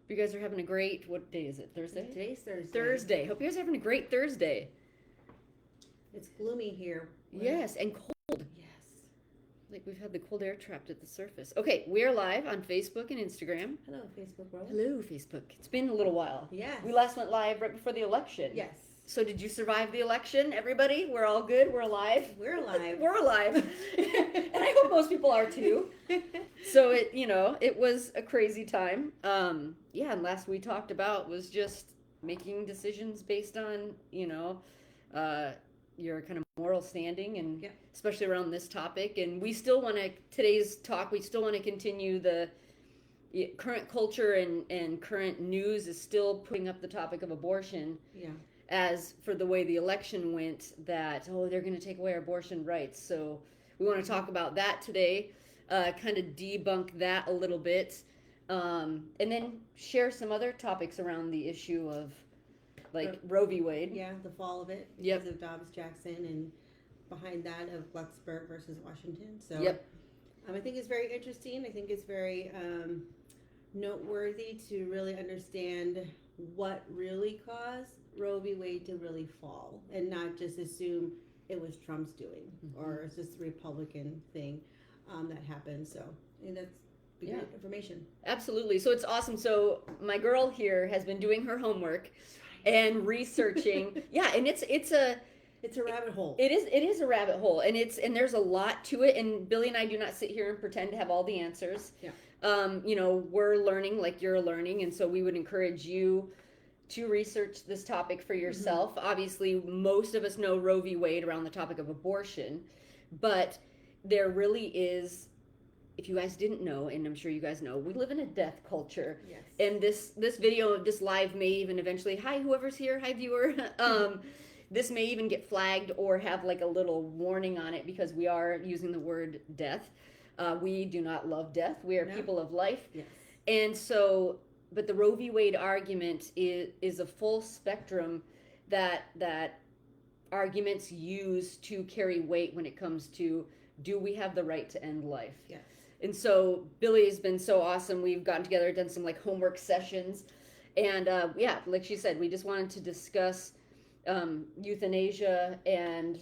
you guys are having a great, what day is it? Thursday? Today's Thursday. Thursday. Hope you guys are having a great Thursday. It's gloomy here. Yes, and cold. Yes. Like we've had the cold air trapped at the surface. Okay, we're live on Facebook and Instagram. Hello, Facebook world. Hello, Facebook. It's been a little while. Yes. We last went live right before the election. Yes. So did you survive the election, everybody? We're all good. We're alive. We're alive. We're alive. And I hope most people are too. So it was a crazy time. Yeah, and last we talked about was just making decisions based on, your kind of moral standing and especially around this topic. And we still want to, today's talk, we still want to continue the current culture and current news is still putting up the topic of abortion. Yeah. As for the way the election went, that, they're going to take away our abortion rights. So we want to talk about that today, kind of debunk that a little bit, and then share some other topics around the issue of, like, Roe v. Wade. Yeah, the fall of it because of Dobbs-Jackson, and behind that of Glucksberg versus Washington. So I think it's very interesting. I think it's very noteworthy to really understand what really caused Roe v. Wade to really fall, and not just assume it was Trump's doing or it's just a Republican thing that happened. So I think that's good information. Absolutely. So it's awesome. So my girl here has been doing her homework and researching. And it's a rabbit hole. It is a rabbit hole, and there's a lot to it. And Billy and I do not sit here and pretend to have all the answers. Yeah. We're learning like you're learning, and so we would encourage you to research this topic for yourself. Obviously, most of us know Roe v. Wade around the topic of abortion, but there really is, if you guys didn't know, and I'm sure you guys know, we live in a death culture. Yes. And this video, this live may even eventually, hi, whoever's here, hi, viewer. This may even get flagged or have like a little warning on it because we are using the word death. We do not love death. We are people of life. Yes. And so, but the Roe v. Wade argument is a full spectrum that arguments use to carry weight when it comes to, do we have the right to end life? Yes. And so Billy has been so awesome. We've gotten together, done some like homework sessions. And like she said, we just wanted to discuss euthanasia and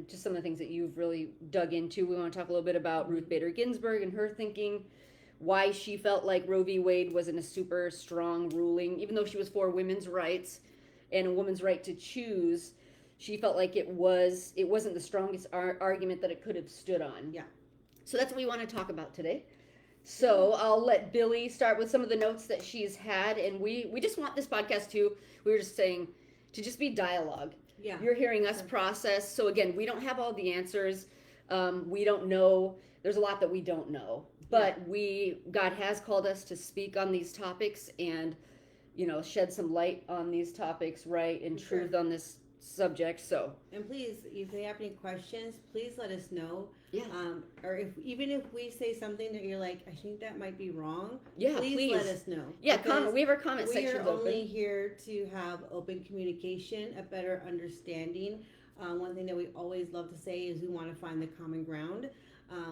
just some of the things that you've really dug into. We want to talk a little bit about Ruth Bader Ginsburg and her thinking, why she felt like Roe v. Wade wasn't a super strong ruling, even though she was for women's rights and a woman's right to choose. She felt like it wasn't the strongest argument that it could have stood on. Yeah. So that's what we want to talk about today. So I'll let Billy start with some of the notes that she's had, and we just want this podcast to, we were just saying, to just be dialogue. Yeah. You're hearing us process. So again, we don't have all the answers. We don't know. There's a lot that we don't know. But God has called us to speak on these topics and, shed some light on these topics, right, and truth on this subject. So, and please, if you have any questions, please let us know. Yeah. Or even if we say something that you're like, I think that might be wrong. Yeah, please let us know. Yeah, comment. We have our comment section open. We are only here to have open communication, a better understanding. One thing that we always love to say is we want to find the common ground.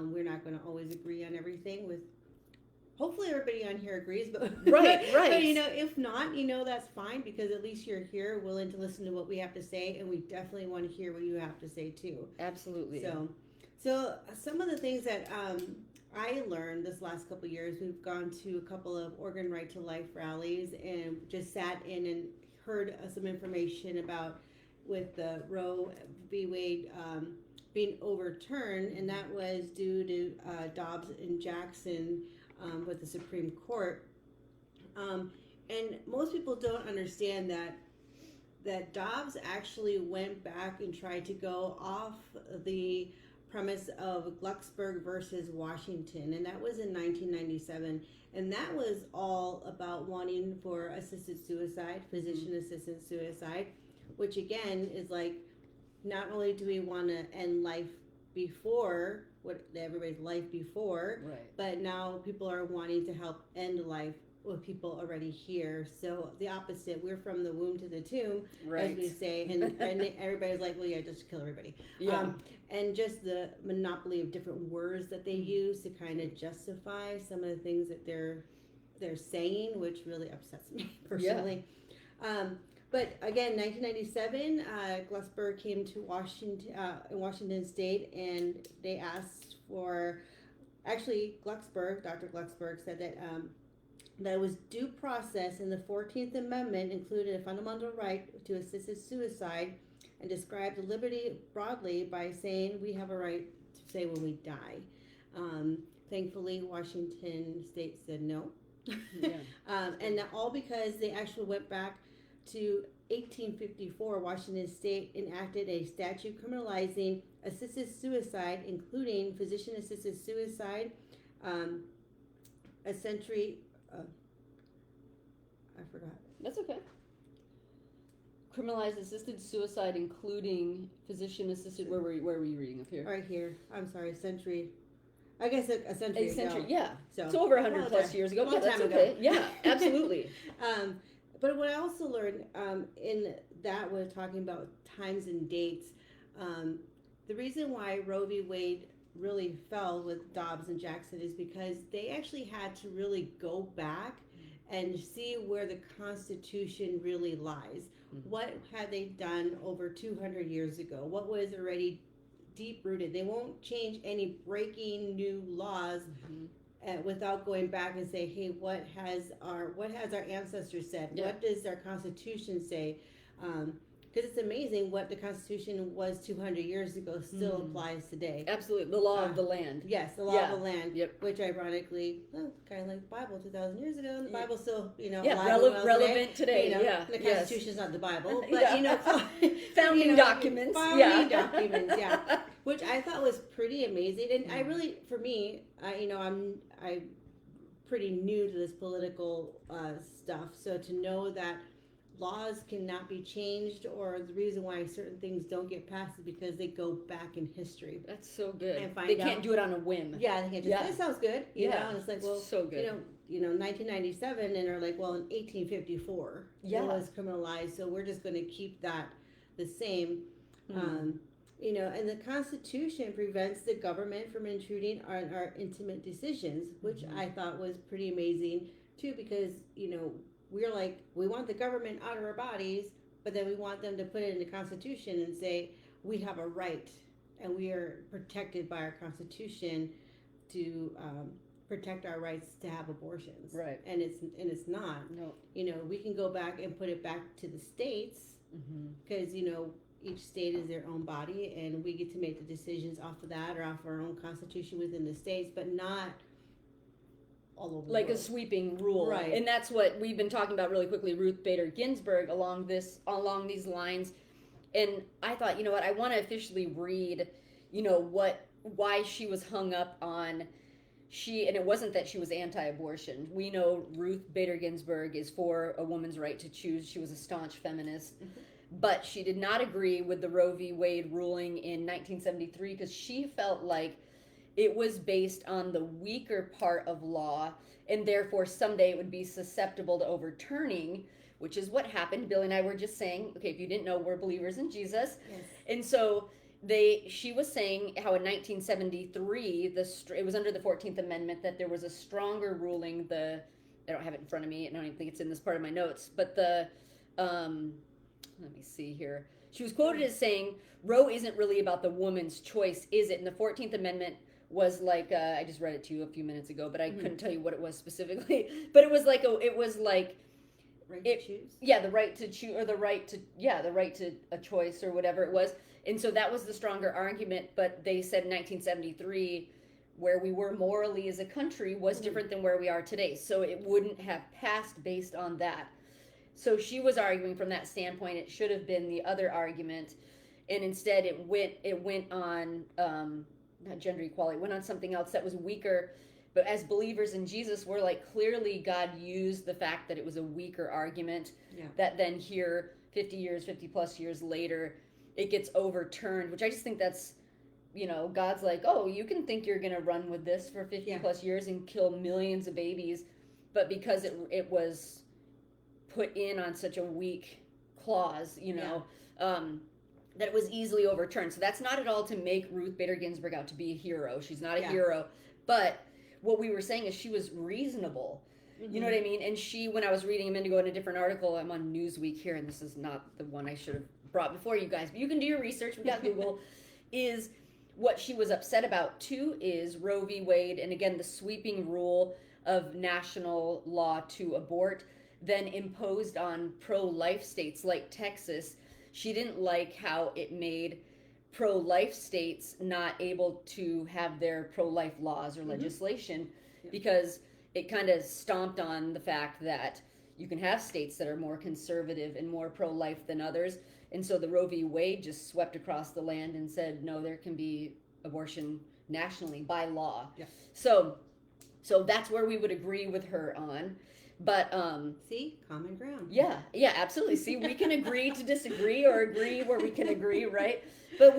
We're not going to always agree on everything with. Hopefully everybody on here agrees, but right. But if not, that's fine, because at least you're here willing to listen to what we have to say, and we definitely want to hear what you have to say too. Absolutely. So some of the things that I learned this last couple of years, we've gone to a couple of organ right to life rallies and just sat in and heard some information about with the Roe v. Wade being overturned, and that was due to Dobbs and Jackson with the Supreme Court. And most people don't understand that Dobbs actually went back and tried to go off the premise of Glucksberg versus Washington, and that was in 1997. And that was all about wanting for assisted suicide, physician-assisted suicide, which again is like, not only do we want to end life before, what everybody's life before, but now people are wanting to help end life with people already here. So the opposite, we're from the womb to the tomb, as we say, and everybody's like, well, yeah, just kill everybody. And just the monopoly of different words that they use to kind of justify some of the things that they're they're saying, which really upsets me personally. But again, 1997, Glucksberg came to Washington State, and they asked for. Actually, Dr. Glucksberg said that it was due process, and the 14th Amendment included a fundamental right to assisted suicide, and described the liberty broadly by saying we have a right to say when we die. Thankfully, Washington State said no. Yeah. And all because they actually went back to 1854. Washington State enacted a statute criminalizing assisted suicide, including physician-assisted suicide, a century. I forgot. That's okay. Criminalize assisted suicide, including physician-assisted. Where were you reading up here? Right here. I'm sorry, century. I guess a century ago. Yeah. So over 100 plus years ago. Yeah, that's okay. Yeah, absolutely. But what I also learned in that was talking about times and dates. The reason why Roe v. Wade really fell with Dobbs and Jackson is because they actually had to really go back and see where the Constitution really lies. Mm-hmm. What had they done over 200 years ago? What was already deep rooted? They won't change any breaking new laws without going back and say, hey, what has our ancestors said? Yeah. What does our Constitution say? Because it's amazing what the Constitution was 200 years ago still applies today. Absolutely. The law of the land. Yes, the law of the land. Yep. Which ironically, kind of like the Bible 2,000 years ago, and the Bible's still, relevant today. The Constitution's not the Bible, but founding documents. Founding documents, yeah. Which I thought was pretty amazing, and I really, for me, I'm pretty new to this political stuff, so to know that laws cannot be changed, or the reason why certain things don't get passed is because they go back in history. That's so good. And they can't do it on a whim. Yeah, they can't just, that sounds good, you know, and it's like, well, so good. 1997, and they're like, well, in 1854, it was criminalized, so we're just going to keep that the same. And the Constitution prevents the government from intruding on our intimate decisions, which I thought was pretty amazing, too, because, we're like, we want the government out of our bodies, but then we want them to put it in the Constitution and say we have a right, and we are protected by our Constitution to protect our rights to have abortions. Right. And it's not. No. We can go back and put it back to the states because each state is their own body, and we get to make the decisions off of that or off our own Constitution within the states, but not all over like a sweeping rule. Right. And that's what we've been talking about really quickly, Ruth Bader Ginsburg, along these lines. And I thought, I want to officially read, why she was hung up on and it wasn't that she was anti-abortion. We know Ruth Bader Ginsburg is for a woman's right to choose. She was a staunch feminist. But she did not agree with the Roe v. Wade ruling in 1973 because she felt like it was based on the weaker part of law, and therefore someday it would be susceptible to overturning, which is what happened. Billy and I were just saying, okay, if you didn't know, we're believers in Jesus. Yes. And so she was saying how in 1973, it was under the 14th Amendment that there was a stronger ruling, I don't have it in front of me, I don't even think it's in this part of my notes, but let me see here. She was quoted as saying, Roe isn't really about the woman's choice, is it? And the 14th Amendment was like, I just read it to you a few minutes ago, but I couldn't tell you what it was specifically. But it was like right to choose. Yeah, the right to choose, or the right to a choice, or whatever it was. And so that was the stronger argument. But they said in 1973, where we were morally as a country was different than where we are today. So it wouldn't have passed based on that. So she was arguing from that standpoint. It should have been the other argument, and instead it went on. Not gender equality, went on something else that was weaker. But as believers in Jesus, we're like, clearly God used the fact that it was a weaker argument that then here 50 plus years later it gets overturned, which I just think that's, God's like, oh, you can think you're gonna run with this for 50 plus years and kill millions of babies, but because it was put in on such a weak clause, that it was easily overturned. So that's not at all to make Ruth Bader Ginsburg out to be a hero. She's not a hero. But what we were saying is she was reasonable. You know what I mean? And she, when I was reading a minute ago in a different article, I'm on Newsweek here, and this is not the one I should have brought before you guys, but you can do your research. We got Google. Is what she was upset about too is Roe v. Wade, and again the sweeping rule of national law to abort, then imposed on pro-life states like Texas. She didn't like how it made pro-life states not able to have their pro-life laws or legislation because it kind of stomped on the fact that you can have states that are more conservative and more pro-life than others. And so the Roe v. Wade just swept across the land and said, no, there can be abortion nationally by law. Yeah. So that's where we would agree with her on. But see, common ground. Yeah, absolutely. See, we can agree to disagree or agree where we can agree, right? But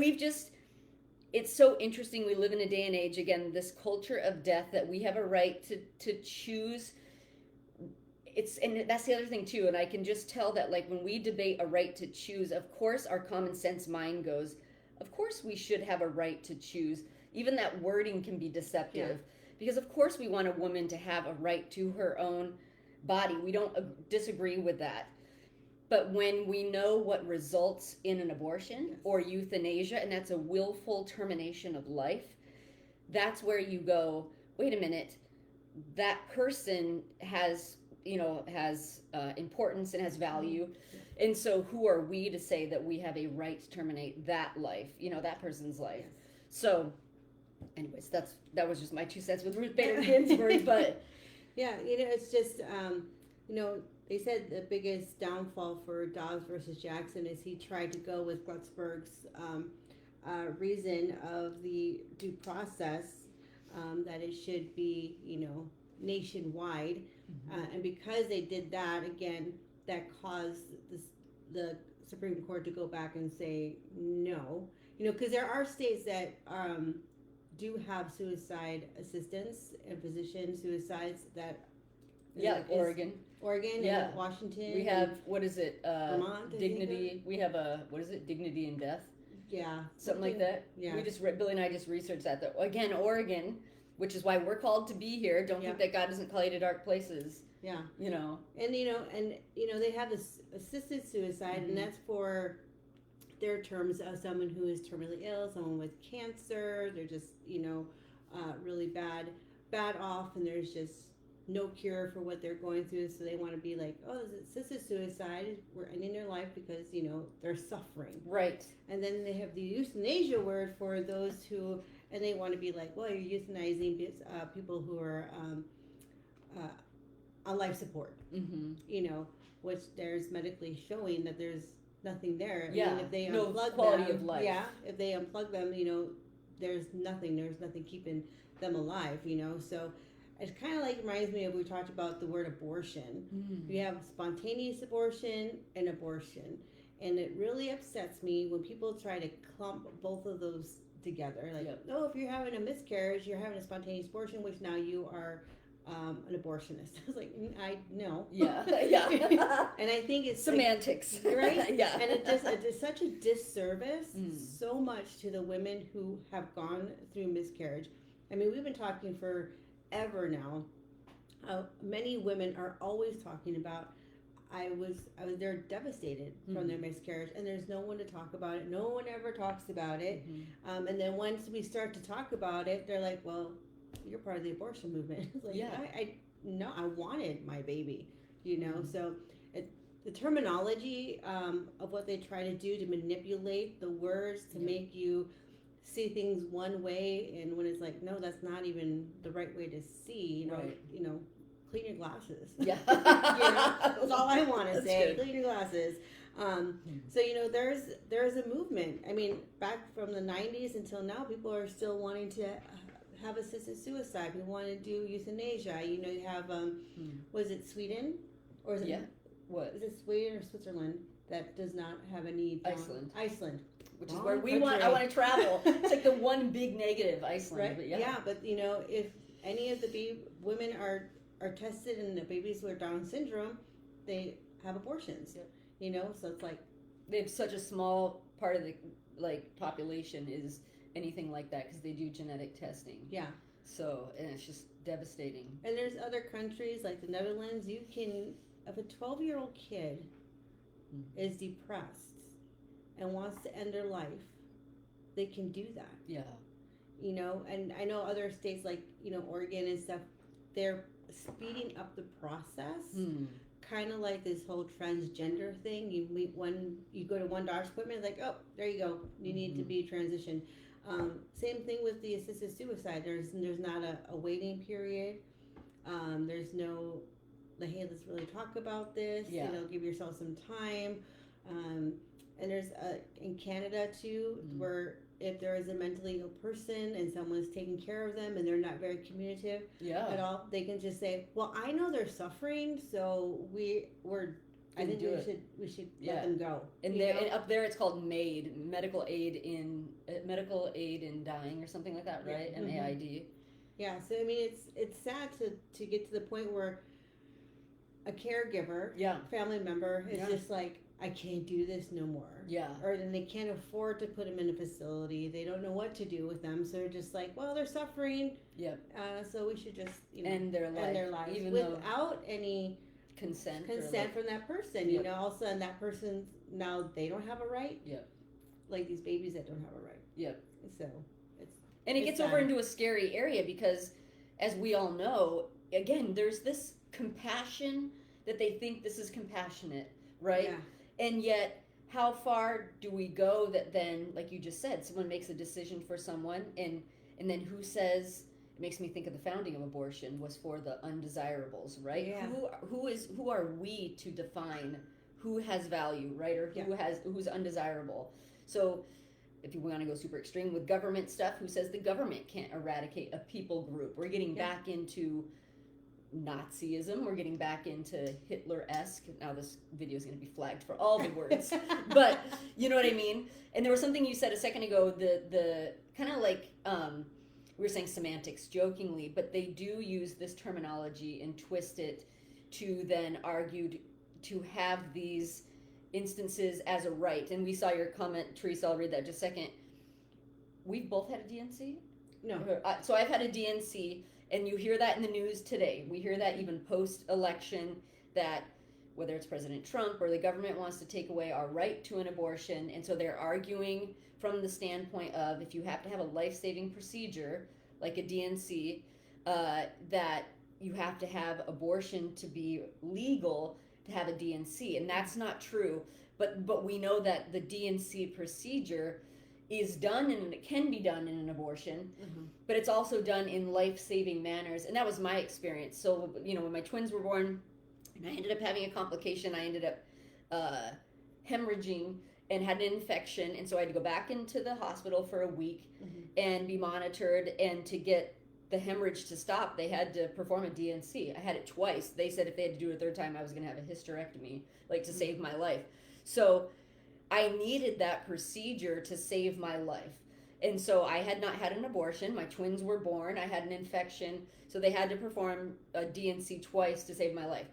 it's so interesting. We live in a day and age, again, this culture of death, that we have a right to choose. And that's the other thing too, and I can just tell that, like, when we debate a right to choose, of course our common sense mind goes, of course we should have a right to choose. Even that wording can be deceptive, because of course we want a woman to have a right to her own body. We don't disagree with that. But when we know what results in an abortion or euthanasia, and that's a willful termination of life, that's where you go, wait a minute, that person has importance and has value. And so who are we to say that we have a right to terminate that life, that person's life? So anyways, that was just my 2 cents with Ruth Bader Ginsburg. But yeah, it's just they said the biggest downfall for Dobbs versus Jackson is he tried to go with Glucksberg's reason of the due process, that it should be nationwide. And because they did that, again, that caused the Supreme Court to go back and say no. Because there are states that do have suicide assistance and physician suicides that. Like Oregon and Washington. We have, what is it? Vermont. Dignity. We have what is it? Dignity in death. Yeah. Something like that. Yeah. Billy and I just researched that, though. Again, Oregon, which is why we're called to be here. Don't think that God doesn't call you to dark places. Yeah. And they have this assisted suicide, and that's for their terms of someone who is terminally ill, someone with cancer. They're just really bad off, and there's just no cure for what they're going through. So they want to be like, oh, this is suicide. We're ending their life because they're suffering. Right. And then they have the euthanasia word for those who. And they want to be like, well, you're euthanizing people who are on life support, which there's medically showing that there's nothing there. Yeah, I mean, if they no unplug quality them, of life. Yeah, if they unplug them, there's nothing keeping them alive, So it kind of like reminds me of, we talked about the word abortion. You have spontaneous abortion and abortion. And it really upsets me when people try to clump both of those together, like, oh, if you're having a miscarriage, you're having a spontaneous abortion, which now you are an abortionist. I was like, no. Yeah. And I think it's semantics, right? Yeah. And it's such a disservice so much to the women who have gone through miscarriage. I mean, we've been talking forever now. Many women are always talking about, they're devastated from their miscarriage, and there's no one to talk about it. No one ever talks about it. And then once we start to talk about it, they're like, well, you're part of the abortion movement. It's like, I wanted my baby, so the terminology of what they try to do to manipulate the words to make you see things one way, and when it's like, no, that's not even the right way to see, clean your glasses. Yeah. That's all I want to say. Good. Clean your glasses. So there's a movement. I mean, back from the 90s until now, people are still wanting to have assisted suicide. People want to do euthanasia. You have was it Sweden, or is it what? Is it Sweden or Switzerland that does not have any? Iceland. Which is where I want to travel. It's like the one big negative, Iceland. Right? But yeah, but if any of the women are tested and the babies with Down syndrome, they have abortions. So it's like they have such a small part of the population is anything like that because they do genetic testing. Yeah. So, and it's just devastating. And there's other countries like the Netherlands, you can, if a 12-year-old kid is depressed and wants to end their life, they can do that. Yeah. You know, and I know other states like, you know, Oregon and stuff, they're speeding up the process. Kind of like this whole transgender thing. You meet one, you go to one doctor's appointment, like, oh, there you go, you need to be transitioned. Same thing with the assisted suicide. There's not a waiting period. There's no, like, hey, let's really talk about this. Yeah. You know, give yourself some time. And there's in Canada too, where if there is a mentally ill person and someone's taking care of them and they're not very communicative at all, they can just say, well, I know they're suffering, so I think we should let them go. And up there it's called MAID, medical aid in dying or something like that, right? Yeah. MAID. Yeah, so I mean it's sad to get to the point where a caregiver, family member is just like, I can't do this no more. Yeah. Or then they can't afford to put them in a facility. They don't know what to do with them. So they're just like, well, they're suffering. Yep. So we should just, you know, end their life. Even without any consent from that person. You know, all of a sudden that person, now they don't have a right. Yep. Like these babies that don't have a right. Yep. So it gets over into a scary area because, as we all know, again, there's this compassion that they think this is compassionate, right? Yeah. And yet, how far do we go that then, like you just said, someone makes a decision for someone, and then who says, it makes me think of the founding of abortion was for the undesirables, right? Yeah. Who are we to define who has value, right? Or who's undesirable? So if you want to go super extreme with government stuff, who says the government can't eradicate a people group? We're getting back into Nazism. We're getting back into Hitler-esque. Now this video is going to be flagged for all the words, but you know what I mean. And there was something you said a second ago. The kind of like we were saying semantics jokingly, but they do use this terminology and twist it to then argue to have these instances as a right. And we saw your comment, Teresa. I'll read that just a second. We've both had a DNC. No. So I've had a DNC. And you hear that in the news today. We hear that even post-election, that whether it's President Trump or the government wants to take away our right to an abortion. And so they're arguing from the standpoint of, if you have to have a life-saving procedure, like a DNC, that you have to have abortion to be legal to have a DNC. And that's not true. But we know that the DNC procedure is done, and it can be done in an abortion, but it's also done in life-saving manners. And that was my experience. So, you know, when my twins were born and I ended up having a complication, I ended up hemorrhaging and had an infection. And so I had to go back into the hospital for a week and be monitored. And to get the hemorrhage to stop, they had to perform a DNC. I had it twice. They said if they had to do it a third time, I was going to have a hysterectomy, like to save my life. So I needed that procedure to save my life. And so I had not had an abortion. My twins were born. I had an infection. So they had to perform a DNC twice to save my life.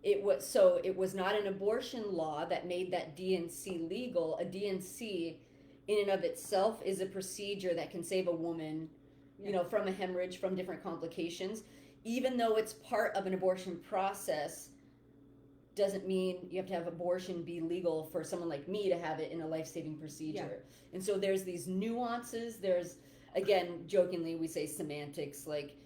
It was not an abortion law that made that DNC legal. A DNC in and of itself is a procedure that can save a woman, you know, from a hemorrhage, from different complications. Even though it's part of an abortion process, doesn't mean you have to have abortion be legal for someone like me to have it in a life-saving procedure. And so there's these nuances. There's, again, jokingly, we say semantics, like,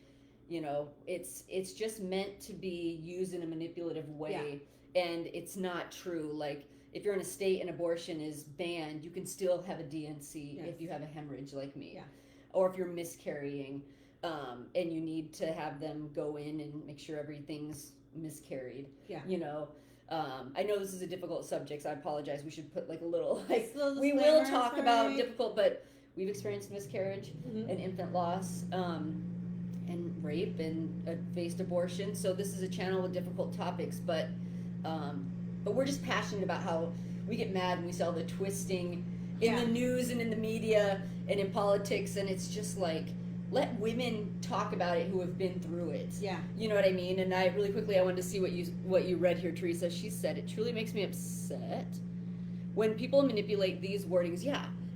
you know, it's just meant to be used in a manipulative way. And it's not true. Like, if you're in a state and abortion is banned, you can still have a DNC if you have a hemorrhage like me. Or if you're miscarrying, and you need to have them go in and make sure everything's miscarried. You know, I know this is a difficult subject, so I apologize. We should put like a little, like, we will talk about difficult, but we've experienced miscarriage and infant loss, and rape, and faced abortion. So this is a channel with difficult topics, but we're just passionate about how we get mad when we see all the twisting in the news and in the media and in politics, and it's just like, let women talk about it who have been through it. You know what I mean? And I really quickly, I wanted to see what you read here, Teresa. She said, it truly makes me upset when people manipulate these wordings.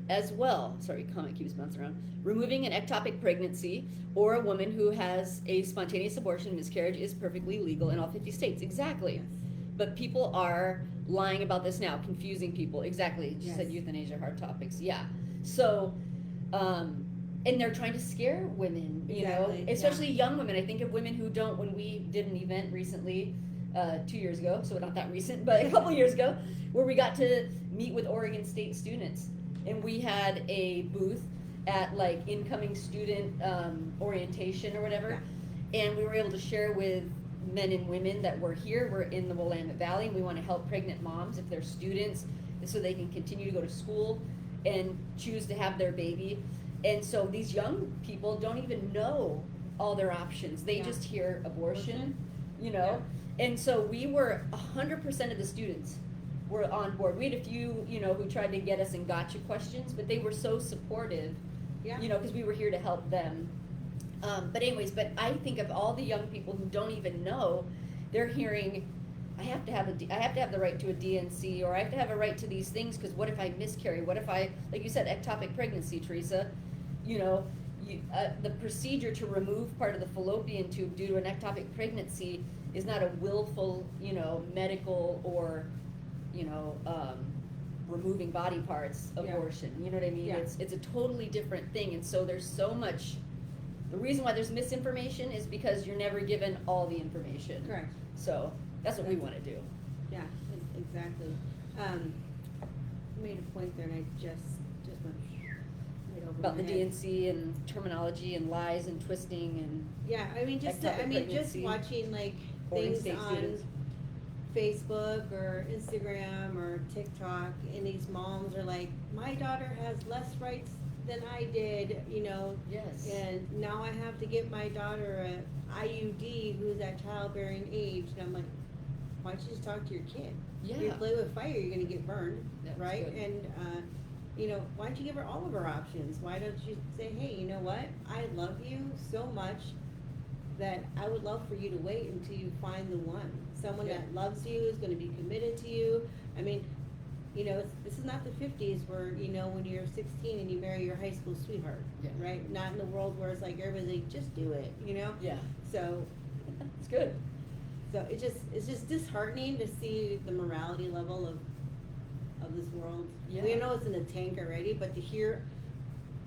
as well. Sorry, comment keeps bouncing around. Removing an ectopic pregnancy or a woman who has a spontaneous abortion, miscarriage, is perfectly legal in all 50 states. Exactly. Yes. But people are lying about this now, confusing people. Exactly. She Yes. said euthanasia, hard topics. Yeah. So, and they're trying to scare women, you Exactly, know, especially young women. I think of women who don't, when we did an event recently, 2 years ago, so not that recent, but a couple years ago, where we got to meet with Oregon State students. And we had a booth at like incoming student orientation or whatever. Yeah. And we were able to share with men and women that we're here. We're in the Willamette Valley, and we want to help pregnant moms if they're students, so they can continue to go to school and choose to have their baby. And so these young people don't even know all their options. They Yeah. just hear abortion, you know. And so we were 100% of the students were on board. We had a few, you know, who tried to get us in gotcha questions, but they were so supportive, Yeah. you know, because we were here to help them. But anyways, but I think of all the young people who don't even know, they're hearing, I have to have the right to a DNC, or I have to have a right to these things, because what if I miscarry? What if I, like you said, ectopic pregnancy, Teresa, you know, the procedure to remove part of the fallopian tube due to an ectopic pregnancy is not a willful, you know, medical or, you know, removing body parts abortion. You know what I mean? Yeah. It's a totally different thing, and so there's so much. The reason why there's misinformation is because you're never given all the information. Correct. So that's what we want to do. Yeah, exactly. You made a point there, and I just went right over About my the head. DNC and terminology and lies and twisting and Yeah, I mean, just ectopic just pregnancy. watching like Oregon things State on students. Facebook or Instagram or TikTok, and these moms are like, my daughter has less rights than I did, you know, Yes. and now I have to get my daughter a IUD who's at childbearing age, and I'm like, why don't you just talk to your kid? If you Yeah. play with fire, you're gonna get burned, That's right? good. And you know, why don't you give her all of her options? Why don't you say, hey, you know what? I love you so much that I would love for you to wait until you find the one, someone Yeah. that loves you, is gonna be committed to you. I mean, you know, this is not the 50s where, you know, when you're 16 and you marry your high school sweetheart, Yeah. right? Not in the world where it's like everybody's like, just do it, you know? Yeah. So, It's good. it's just disheartening to see the morality level of this world. Yeah. We know it's in the tank already, but to hear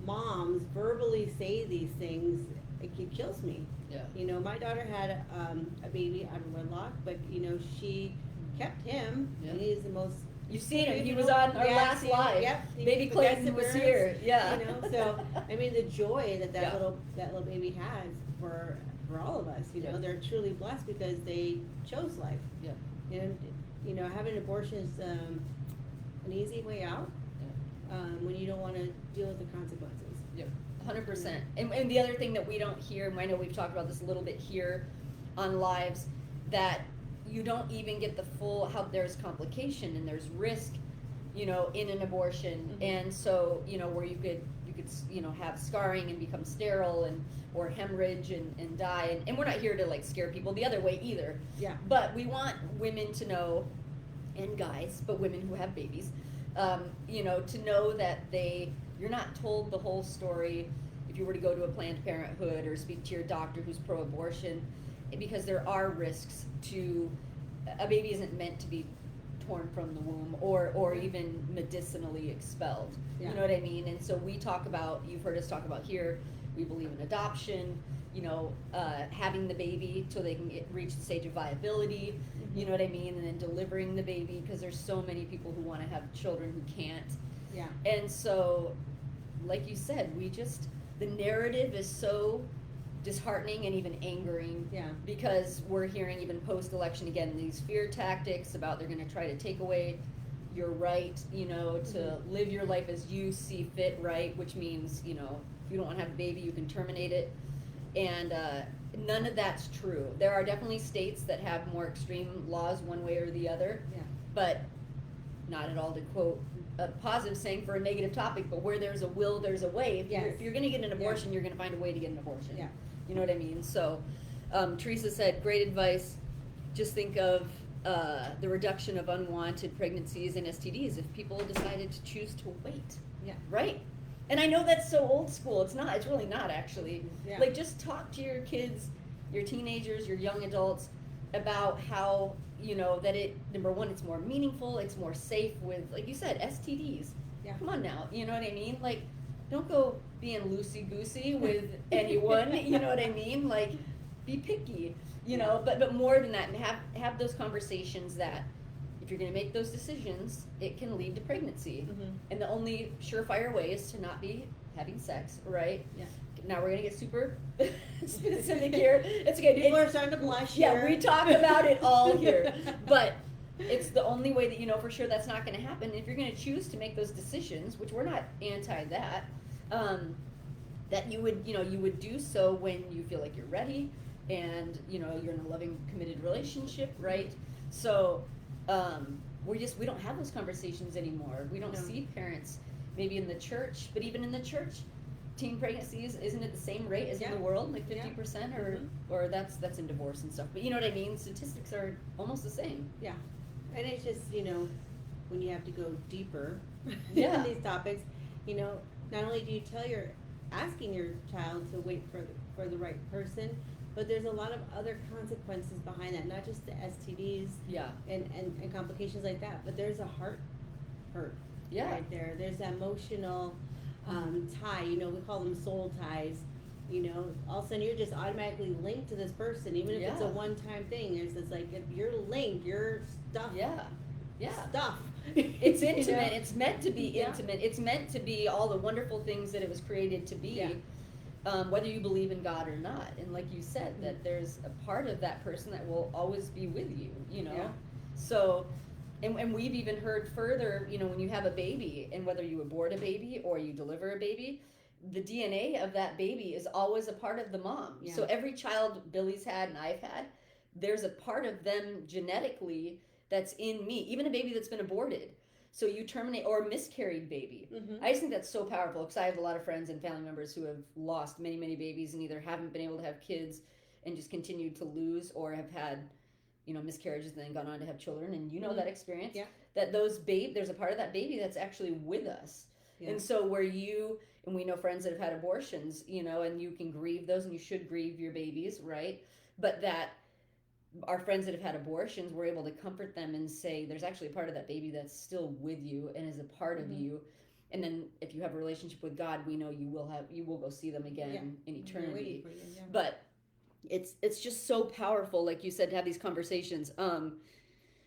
moms verbally say these things, it kills me. Yeah. You know, my daughter had a baby out of wedlock, but you know, she kept him, Yeah. and he's the most. You've seen him. He you was know, on our yeah, last seen- live. Yep. he Baby was the guest Clayton was appearance, here. Yeah. You know, so I mean, the joy that Yeah. little baby has for all of us. You know, Yeah. they're truly blessed because they chose life. Yeah. And you know, having an abortion is an easy way out when you don't want to deal with the consequences. Yep, 100%. And the other thing that we don't hear, and I know we've talked about this a little bit here on lives, that you don't even get the full, how there's complication and there's risk, you know, in an abortion. Mhm. And so, you know, where you could, you know, have scarring and become sterile and, or hemorrhage and die. And we're not here to like scare people the other way either. Yeah. But we want women to know, and guys, but women who have babies, you know, to know that you're not told the whole story if you were to go to a Planned Parenthood or speak to your doctor who's pro-abortion, because there are risks to, a baby isn't meant to be torn from the womb or even medicinally expelled. Yeah. You know what I mean? And so we talk about, you've heard us talk about here, we believe in adoption, you know, having the baby till they can reach the stage of viability, you know what I mean? And then delivering the baby, because there's so many people who want to have children who can't. Yeah. And so, like you said, the narrative is so disheartening and even angering. Yeah. Because we're hearing even post-election again, these fear tactics about they're going to try to take away your right, you know, to live your life as you see fit, right? Which means, you know, if you don't want to have a baby, you can terminate it. And none of that's true. There are definitely states that have more extreme laws one way or the other, Yeah. but not at all to quote a positive saying for a negative topic, but where there's a will, there's a way. If you're going to get an abortion, you're going to find a way to get an abortion. Yeah. You know what I mean? So, Teresa said, great advice. Just think of the reduction of unwanted pregnancies and STDs if people decided to choose to wait. Yeah. Right. And I know that's so old school. It's not. It's really not actually. Yeah. Like, just talk to your kids, your teenagers, your young adults about how, that it, number one, it's more meaningful, it's more safe with, like you said, STDs. Yeah. Come on now. You know what I mean? Like, don't go being loosey-goosey with anyone. You know what I mean? Like, be picky. But more than that, and have those conversations that if you're going to make those decisions, it can lead to pregnancy. Mm-hmm. And the only surefire way is to not be having sex, right? Yeah. Now we're going to get super specific here. It's okay. People are starting to blush Yeah, here. we talk about it all here. But it's the only way that you know for sure that's not going to happen. If you're going to choose to make those decisions, which we're not anti that, that you would do so when you feel like you're ready and you're in a loving, committed relationship, right? So we don't have those conversations anymore. We don't see parents maybe in the church, but even in the church, teen pregnancies, isn't it the same rate as in the world, like 50%, or that's in divorce and stuff? But you know what I mean? Statistics are almost the same. Yeah, and it's just when you have to go deeper Yeah. in these topics, not only do you asking your child to wait for the right person, but there's a lot of other consequences behind that, not just the STDs Yeah. and complications like that, but there's a heart hurt right there. There's that emotional tie, we call them soul ties. All of a sudden you're just automatically linked to this person, even if it's a one-time thing. There's this like, if you're linked, you're stuff. Stuff. It's intimate. It's meant to be intimate. It's meant to be all the wonderful things that it was created to be. Whether you believe in God or not. And like you said, that there's a part of that person that will always be with you, So, and we've even heard further, when you have a baby, and whether you abort a baby or you deliver a baby, the DNA of that baby is always a part of the mom. Yeah. So every child Billy's had and I've had, there's a part of them genetically that's in me, even a baby that's been aborted. So you terminate, or a miscarried baby. Mm-hmm. I just think that's so powerful because I have a lot of friends and family members who have lost many, many babies and either haven't been able to have kids and just continued to lose, or have had, miscarriages and then gone on to have children. And that experience. Yeah. That there's a part of that baby that's actually with us. Yeah. And so and we know friends that have had abortions, and you can grieve those and you should grieve your babies, right? But that our friends that have had abortions, we're able to comfort them and say there's actually a part of that baby that's still with you and is a part of you. And then if you have a relationship with God, we know you will go see them again in eternity. But it's just so powerful, like you said, to have these conversations.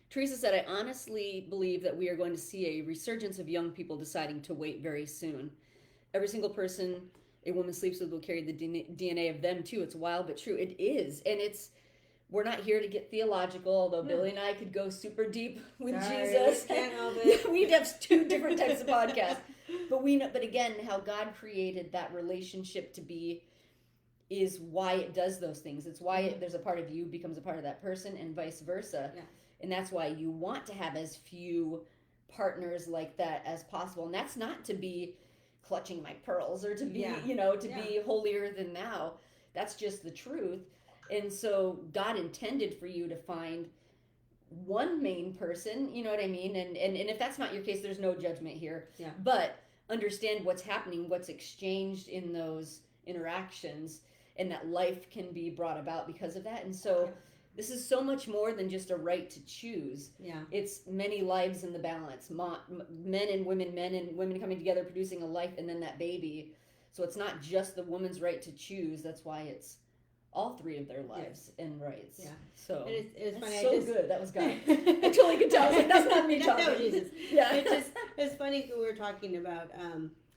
Teresa said, I honestly believe that we are going to see a resurgence of young people deciding to wait very soon. Every single person a woman sleeps with will carry the DNA of them too. It's wild but true. It is. And we're not here to get theological, although Billy and I could go super deep with Jesus. We can't help it. We'd have two different types of podcasts. But we know, but again, how God created that relationship to be is why it does those things. It's why there's a part of you becomes a part of that person and vice versa. Yeah. And that's why you want to have as few partners like that as possible. And that's not to be clutching my pearls or to be, be holier than thou. That's just the truth. And so God intended for you to find one main person, you know what I mean? And if that's not your case, there's no judgment here. Yeah. But understand what's happening, what's exchanged in those interactions, and that life can be brought about because of that. And so this is so much more than just a right to choose. Yeah. It's many lives in the balance. Men and women coming together, producing a life, and then that baby. So it's not just the woman's right to choose. That's why it's all three of their lives and rights. Yeah. So it's funny. So good. That was God. I totally could tell. I was like, that's not me talking. No, Jesus. Yeah. It's funny because we were talking about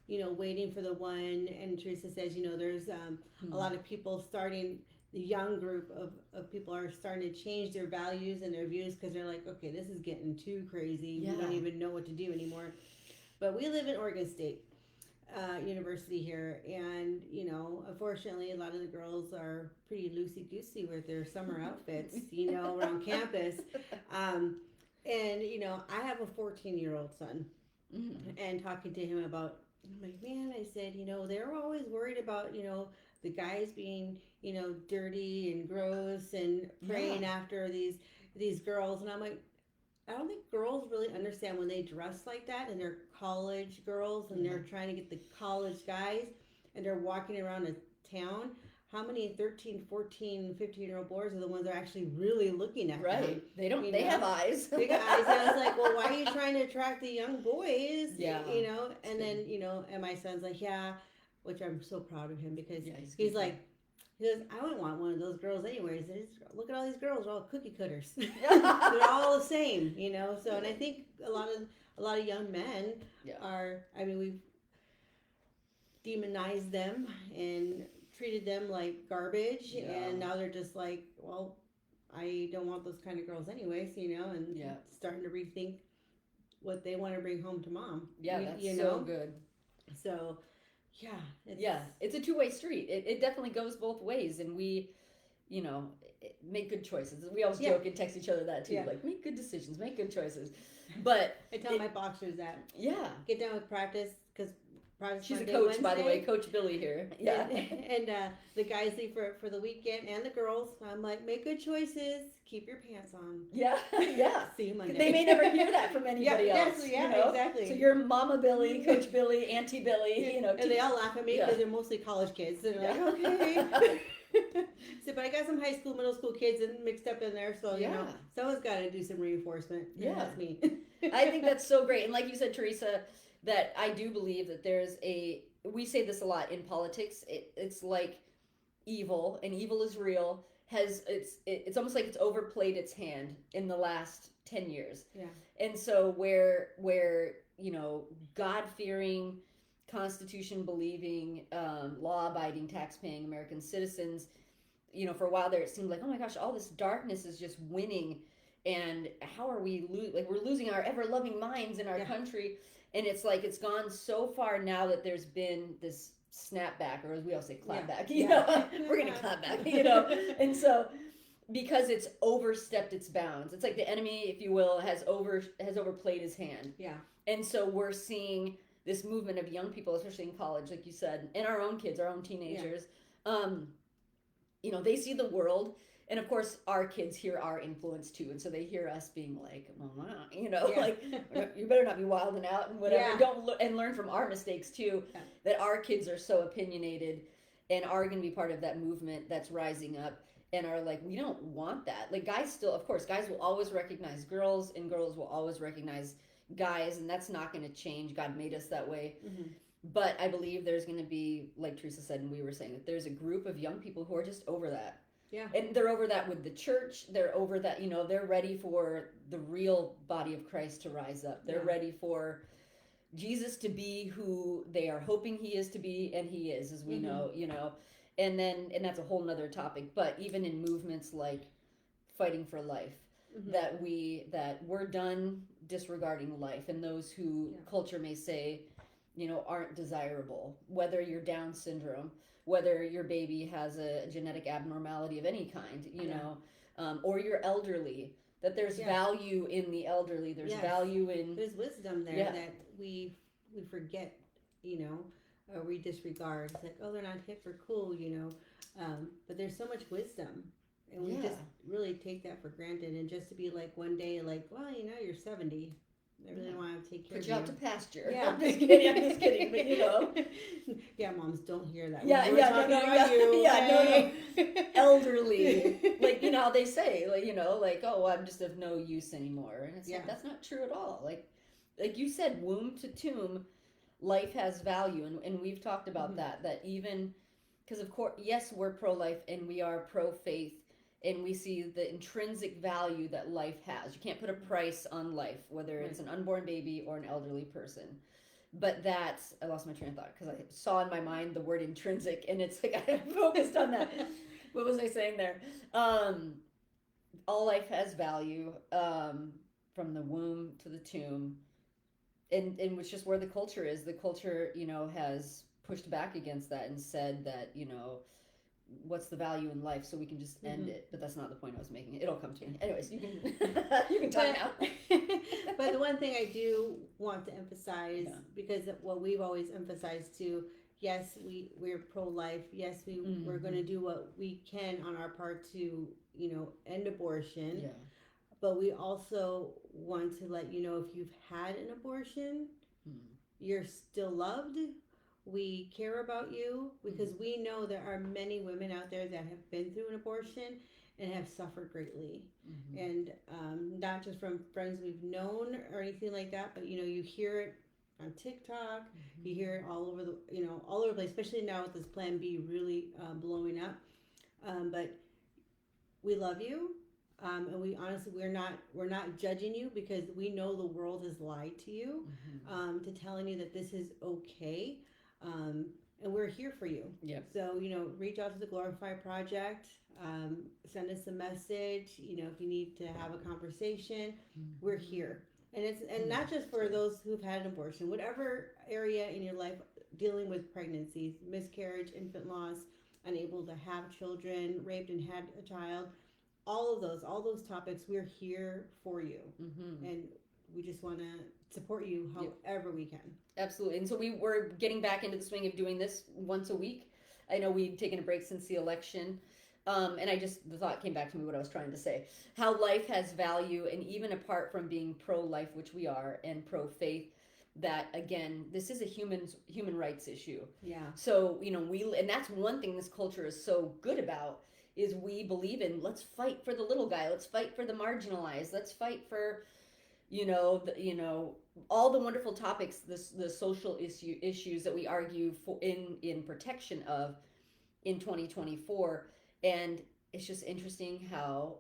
waiting for the one, and Teresa says there's a lot of people starting. The young group of people are starting to change their values and their views because they're like, okay, this is getting too crazy. Yeah. We don't even know what to do anymore. But we live in Oregon State University here, and unfortunately, a lot of the girls are pretty loosey-goosey with their summer outfits, around campus. And I have a 14-year-old son, and talking to him about, I'm like, man, I said, they're always worried about, the guys being, dirty and gross and praying after these, these girls, and I'm like, I don't think girls really understand when they dress like that, and they're college girls, and they're trying to get the college guys, and they're walking around a town. How many 13, 14, 15-year-old boys are the ones that are actually really looking at them? Right. They don't. You They know? have eyes. Big eyes. And I was like, well, why are you trying to attract the young boys? Yeah. You know, and good. then, you know, and my son's like, yeah, which I'm so proud of him because Yeah, he's good. like, he goes, I wouldn't want one of those girls anyways. Look at all these girls, they're all cookie cutters. They're all the same, you know. So, and I think a lot of young men Yeah. are. I mean, we've demonized them and treated them like garbage, Yeah. and now they're just like, well, I don't want those kind of girls anyways, you know, and Yeah. starting to rethink what they want to bring home to mom. Yeah, that's you so know? good. So, yeah. It's a two-way street. It definitely goes both ways, and we, you know, make good choices. We always joke and text each other that too, like make good decisions, make good choices. But I tell my boxers that. Yeah. Get done with practice because practice. She's Monday, a coach, Wednesday. by the way, Coach Billy here. Yeah. And the guys leave for the weekend, and the girls. I'm like, make good choices. Keep your pants on. Yeah. Yeah. See you Monday. They may never hear that from anybody else. Yeah, you know? exactly. So you're Mama Billy, Coach Billy, Auntie Billy, you know. And they all laugh at me because they're mostly college kids. They're like, okay. So, but I got some high school, middle school kids mixed up in there, so you know, someone's got to do some reinforcement. Yeah, that's me. I think that's so great, and like you said, Teresa, that I do believe that there's we say this a lot in politics. It's like evil, and evil is real. It's almost like it's overplayed its hand in the last 10 years. Yeah. And so where you know, God-fearing, Constitution believing, law-abiding, tax-paying American citizens, you know, for a while there it seemed like, oh my gosh, all this darkness is just winning, and how are we we're losing our ever-loving minds in our country. And it's like it's gone so far now that there's been this snapback, or as we all say, clapback. You know, we're gonna clap back. You know, and so because it's overstepped its bounds, it's like the enemy, if you will, has overplayed his hand. Yeah. And so we're seeing this movement of young people, especially in college, like you said, and our own kids, our own teenagers. You know, they see the world. And of course, our kids hear our influence too, and so they hear us being like, "Well, you know, like you better not be wilding out and whatever." Yeah. Don't and learn from our mistakes too. Yeah. That our kids are so opinionated and are going to be part of that movement that's rising up, and are like, we don't want that. Like guys still, of course, guys will always recognize girls, and girls will always recognize guys, and that's not going to change. God made us that way. Mm-hmm. But I believe there's going to be, like Teresa said, and we were saying, that there's a group of young people who are just over that. Yeah. And they're over that with the church. They're over that, you know, they're ready for the real body of Christ to rise up. They're ready for Jesus to be who they are hoping he is to be, and he is, as we know, you know. And that's a whole nother topic. But even in movements like Fighting for Life, that we're done disregarding life, and those who culture may say, you know, aren't desirable, whether you're Down syndrome, whether your baby has a genetic abnormality of any kind, you know, or you're elderly, that there's value in the elderly. There's value in... There's wisdom there that we forget, you know, or we disregard. It's like, oh, they're not hip or cool, you know. But there's so much wisdom. And we just really take that for granted. And just to be like one day, like, well, you know, you're 70. I really want to take care of you. Put you out to pasture. Yeah. I'm just kidding, but you know. Yeah, moms, don't hear that. No. Elderly. Like, you know how they say, like, you know, like, oh, I'm just of no use anymore. And it's like, that's not true at all. Like you said, womb to tomb, life has value. And we've talked about that even, because of course, yes, we're pro-life and we are pro-faith. And we see the intrinsic value that life has. You can't put a price on life, whether it's an unborn baby or an elderly person. But I lost my train of thought because I saw in my mind the word intrinsic, and it's like I focused on that. What was I saying there? All life has value, from the womb to the tomb, and which is just where the culture is. The culture, you know, has pushed back against that and said that, you know, what's the value in life, so we can just end it. But that's not the point I was making. It'll come to me. Anyways, you can talk now. But the one thing I do want to emphasize, because what we've always emphasized too, yes, we're pro-life. Yes, we're going to do what we can on our part to, you know, end abortion. Yeah. but we also want to let you know if you've had an abortion, you're still loved. We care about you because we know there are many women out there that have been through an abortion and have suffered greatly. And not just from friends we've known or anything like that, but you hear it on TikTok, you hear it all over all over the place, especially now with this Plan B really blowing up. But we love you. And we honestly, we're not judging you because we know the world has lied to you, to telling you that this is okay. And we're here for you. Yeah. So, reach out to the Glorify Project, send us a message. If you need to have a conversation, we're here. And not just for those who've had an abortion, whatever area in your life dealing with pregnancies, miscarriage, infant loss, unable to have children, raped and had a child, all those topics, we're here for you. And we just want to support you however we can. Absolutely. And so we're getting back into the swing of doing this once a week. I know we'd taken a break since the election. And the thought came back to me what I was trying to say. How life has value, and even apart from being pro-life, which we are, and pro-faith, that again, this is a human rights issue. Yeah. So, and that's one thing this culture is so good about, is we believe in, let's fight for the little guy, let's fight for the marginalized, let's fight for, all the wonderful topics, the social issues that we argue for in protection of in 2024. And it's just interesting how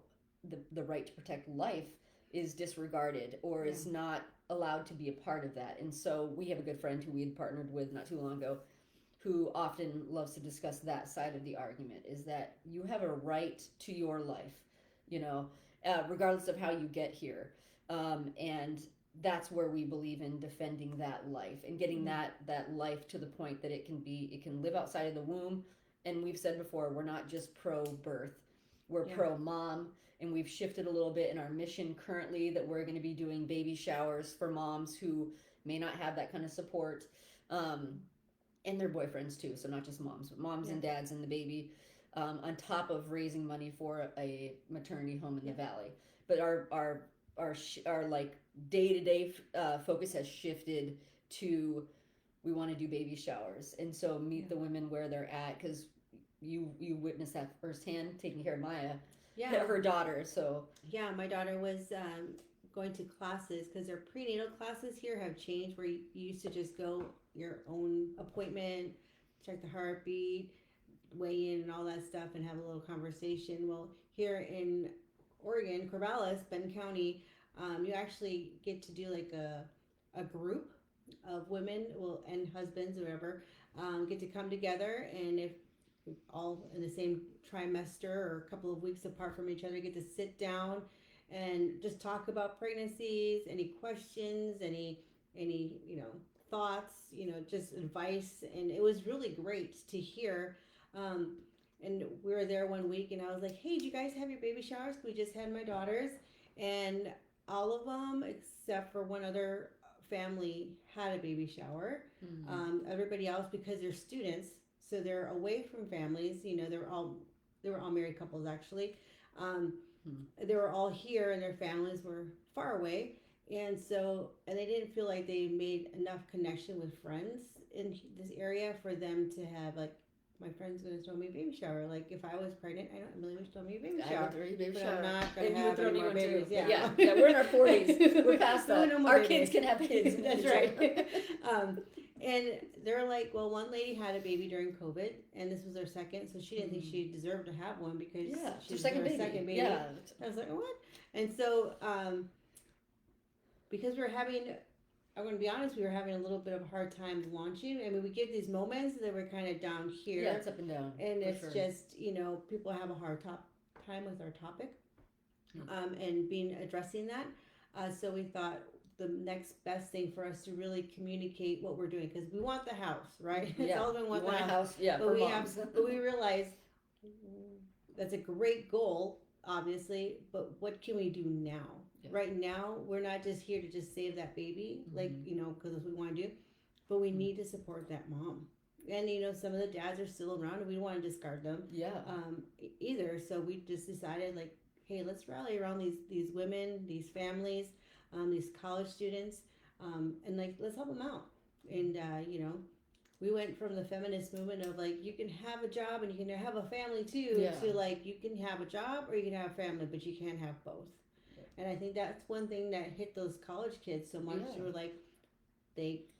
the right to protect life is disregarded or is not allowed to be a part of that. And so we have a good friend who we had partnered with not too long ago, who often loves to discuss that side of the argument, is that you have a right to your life, regardless of how you get here. And that's where we believe in defending that life and getting that life to the point that it can live outside of the womb. And we've said before, we're not just pro-birth, we're pro-mom. And we've shifted a little bit in our mission currently that we're going to be doing baby showers for moms who may not have that kind of support. And their boyfriends too, so not just moms, but moms and dads and the baby, on top of raising money for a maternity home in the valley. But our like day-to-day focus has shifted to, we want to do baby showers, and so meet the women where they're at, because you witnessed that firsthand taking care of Maya, her daughter. So my daughter was going to classes, because their prenatal classes here have changed, where you used to just go your own appointment, check the heartbeat, weigh in and all that stuff, and have a little conversation. Well, here in Oregon, Corvallis, Benton County, you actually get to do like a group of women, and husbands, whatever, get to come together, and if all in the same trimester or a couple of weeks apart from each other, get to sit down and just talk about pregnancies, any questions, any thoughts, just advice. And it was really great to hear. And we were there one week, and I was like, hey, do you guys have your baby showers? We just had my daughter's, and all of them except for one other family had a baby shower. Everybody else, because they're students, so they're away from families. They were all married couples, actually. They were all here, and their families were far away, and they didn't feel like they made enough connection with friends in this area for them to have, like, my friend's going to throw me a baby shower. Like, if I was pregnant, I don't really wish to throw me a baby shower. I'm not going to have any more babies. Yeah, we're in our 40s. We're past that. No our babies. Kids can have kids. That's right. And they're like, well, one lady had a baby during COVID, and this was her second, so she didn't think she deserved to have one because she was her second baby. Yeah. I was like, what? And so, because I'm going to be honest, we were having a little bit of a hard time launching. I mean, we get these moments that we're kind of down here. Yeah, it's up and down. And it's just, people have a hard time with our topic, and addressing that. So we thought the next best thing for us to really communicate what we're doing, because we want the house, right? Yeah. All of them want a house. Yeah, but but we realize that's a great goal, obviously, but what can we do now? Yeah. Right now, we're not just here to just save that baby, like, because we want to do, but we need to support that mom. And, some of the dads are still around, and we don't want to discard them. Yeah. Either. So we just decided, like, hey, let's rally around these women, these families, these college students, and like let's help them out. And you know, we went from the feminist movement of like you can have a job and you can have a family too, Yeah. to like you can have a job or you can have a family, but you can't have both. And I think that's one thing that hit those college kids so much. Yeah. They were like,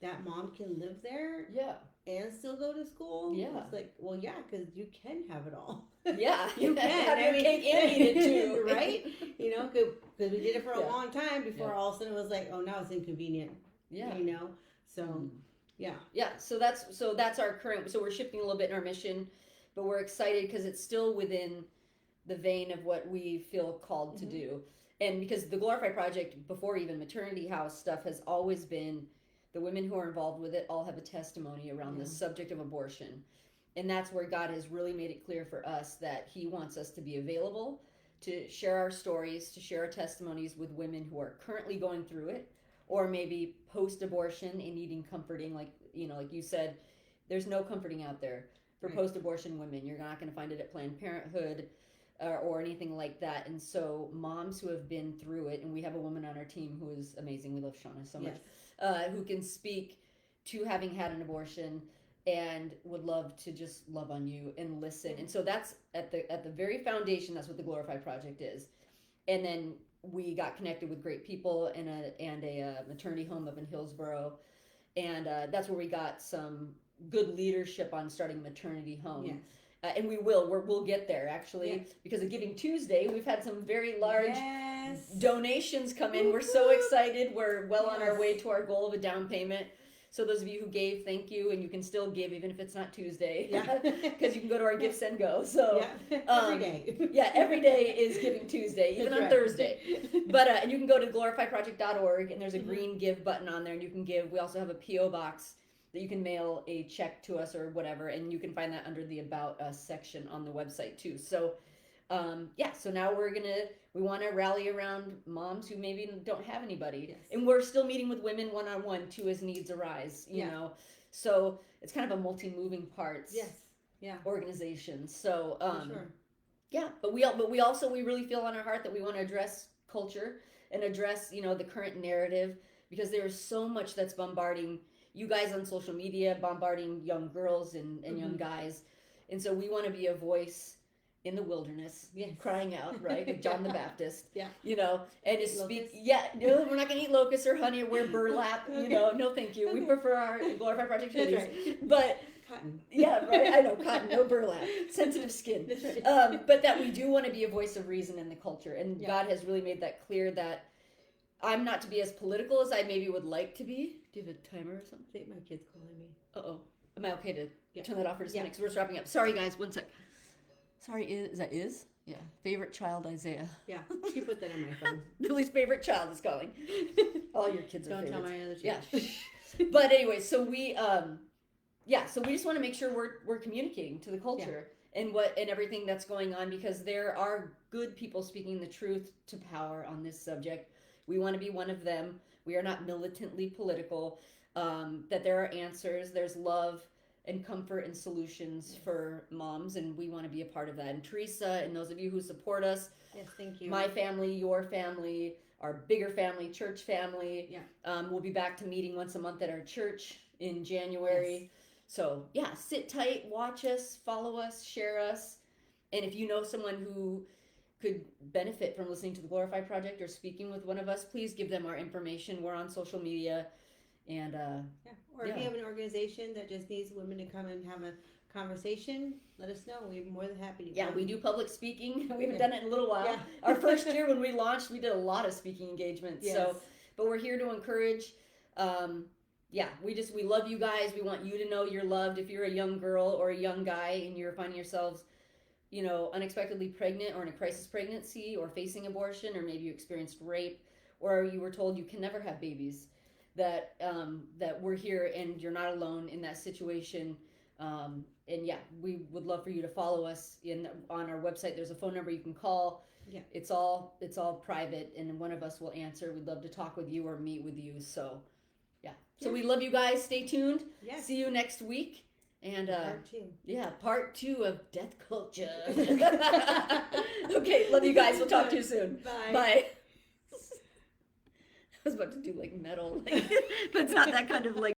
that mom can live there Yeah. and still go to school. Yeah. It's like, well, yeah, because you can have it all. Yeah. You can have your cake and eat it too. Right? You know, because we did it for a Yeah. long time before Yeah. all of a sudden it was like, oh, now it's inconvenient. Yeah. You know, so yeah. Yeah. So that's our current. So we're shifting a little bit in our mission, but we're excited because it's still within the vein of what we feel called to do. And because the Glorify Project, before even maternity house stuff, has always been the women who are involved with it all have a testimony around the subject of abortion. And that's where God has really made it clear for us that He wants us to be available to share our stories, to share our testimonies with women who are currently going through it, or maybe post-abortion and needing comforting. Like you said, there's no comforting out there for post-abortion women. You're not going to find it at Planned Parenthood or anything like that. And so moms who have been through it, and we have a woman on our team who is amazing. We love Shauna so much, who can speak to having had an abortion and would love to just love on you and listen. And so that's at the very foundation. That's what the Glorify Project is. And then we got connected with great people and a maternity home up in Hillsboro, and that's where we got some good leadership on starting a maternity home. Yes. And we'll get there actually, because of Giving Tuesday. We've had some very large donations come in. We're so excited. We're well on our way to our goal of a down payment. So those of you who gave, thank you, and you can still give even if it's not Tuesday, because you can go to our Gifts and Go. So every day, every day is Giving Tuesday, even on Thursday. But and you can go to glorifyproject.org, and there's a green give button on there, and you can give. We also have a PO box that you can mail a check to us or whatever, and you can find that under the About Us section on the website too. So so now we want to rally around moms who maybe don't have anybody, and we're still meeting with women one-on-one too as needs arise, you know. So it's kind of a multi-moving parts organization. So but we also really feel on our heart that we want to address culture and address the current narrative, because there's so much that's bombarding you guys on social media, bombarding young girls and young guys. And so we want to be a voice in the wilderness, crying out, right? Like John the Baptist, and to speak. No, we're not going to eat locusts or honey or wear burlap, no thank you. We prefer our Glorify Project hoodies. But cotton. I know, cotton, no burlap, sensitive skin. But that we do want to be a voice of reason in the culture. And God has really made that clear that I'm not to be as political as I maybe would like to be. Do you have a timer or something? I think my kid's calling me. Uh-oh. Am I okay to turn that off for just a minute? Because we're just wrapping up. Sorry, guys. One sec. Sorry, is that Iz? Yeah. Favorite child, Isaiah. Yeah. She put that on my phone. Lily's favorite child is calling. All your kids are favorites. Don't tell my other Yeah. child. But anyway, so we just want to make sure we're communicating to the culture and everything that's going on, because there are good people speaking the truth to power on this subject. We want to be one of them. We are not militantly political. That there are answers. There's love and comfort and solutions for moms, and we want to be a part of that. And Teresa and those of you who support us, thank you. my family, your family, our bigger family, church family. We'll be back to meeting once a month at our church in January. So sit tight, watch us, follow us, share us, and if you know someone who could benefit from listening to the Glorify Project or speaking with one of us, please give them our information. We're on social media. And or if you have an organization that just needs women to come and have a conversation, let us know. We're more than happy to. We do public speaking. We haven't done it in a little while. Our first year when we launched, we did a lot of speaking engagements. So, but we're here to encourage. We love you guys. We want you to know you're loved. If you're a young girl or a young guy and you're finding yourselves, unexpectedly pregnant or in a crisis pregnancy or facing abortion, or maybe you experienced rape, or you were told you can never have babies, that we're here and you're not alone in that situation. We would love for you to follow us on our website. There's a phone number you can call. It's all private, and one of us will answer. We'd love to talk with you or meet with you. So we love you guys. Stay tuned. See you next week, And Part 2. yeah, part 2 of death culture. Okay, love you guys. We'll talk to you soon. Bye. Bye. I was about to do like metal, like, but it's not that kind of like